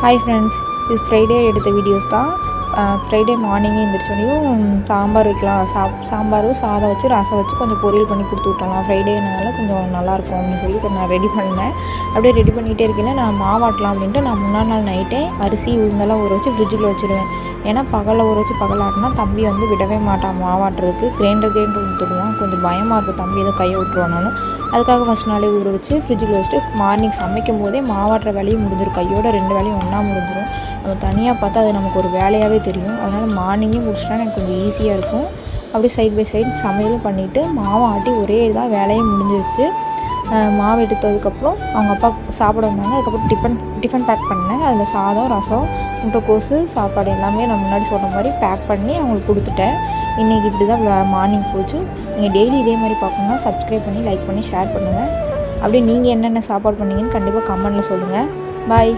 Hi friends, இது Friday எடுத்த videos தான். ஃப்ரைடே மார்னிங்கே எழுந்திரிச்சோடையும் சாம்பார் வைக்கலாம், சாம்பாரும் சாதம் வச்சு ரசம் வச்சு கொஞ்சம் பொரியல் பண்ணி கொடுத்து விட்டலாம். ஃப்ரைடேனால கொஞ்சம் நல்லாயிருக்கும் அப்படின்னு சொல்லி நான் ரெடி பண்ணேன். அப்படியே ரெடி பண்ணிகிட்டே இருக்கேன். நான் மாவாட்டலாம் அப்படின்ட்டு நான் முன்னாள் நாள் நைட்டே அரிசி உளுந்தெல்லாம் ஊற வச்சு ஃப்ரிட்ஜில் வச்சுருவேன். ஏன்னா பகலில் ஊற வச்சு பகலாட்டினா தம்பி வந்து விடவே மாட்டான் மாவாட்டுறதுக்கு. கிரைண்டர் ஊற்றுடுவான். கொஞ்சம் பயமாக இருக்கும் தம்பி ஏதோ கையை விட்டுருவானாலும். அதுக்காக ஃபஸ்ட் நாளே ஊற வச்சு ஃப்ரிட்ஜில் வச்சுட்டு மார்னிங் சமைக்கும் போதே மாவாட்டுற வேலையும் முடிஞ்சிடும். கையோட 2 வேலையும் ஒன்றா முடிஞ்சிடும். நம்ம தனியாக பார்த்தா அது நமக்கு ஒரு வேலையாகவே தெரியும். அதனால் மார்னிங்கே முடிச்சிட்டா எனக்கு கொஞ்சம் ஈஸியாக இருக்கும். அப்படியே சைட் பை சைட் சமையலும் பண்ணிவிட்டு மாவை ஆட்டி ஒரே இதாக வேலையும் முடிஞ்சிருச்சு. மாவு எடுத்ததுக்கப்புறம் அவங்க அப்பா சாப்பிட வந்தாங்க. அதுக்கப்புறம் டிஃபன் பேக் பண்ணேன். அதில் சாதம், ரசம், முட்டைக்கோசு, சாப்பாடு எல்லாமே நான் முன்னாடி சொன்ன மாதிரி பேக் பண்ணி அவங்களுக்கு கொடுத்துட்டேன். இன்றைக்கி இப்படி தான் மார்னிங் போச்சு. நீங்கள் டெய்லி இதே மாதிரி பார்க்கணுன்னா சப்ஸ்கிரைப் பண்ணி லைக் பண்ணி ஷேர் பண்ணுங்கள். அப்படியே நீங்கள் என்னென்ன சாப்பாடு பண்ணீங்கன்னு கண்டிப்பாக கமெண்ட்டில் சொல்லுங்கள். பாய்.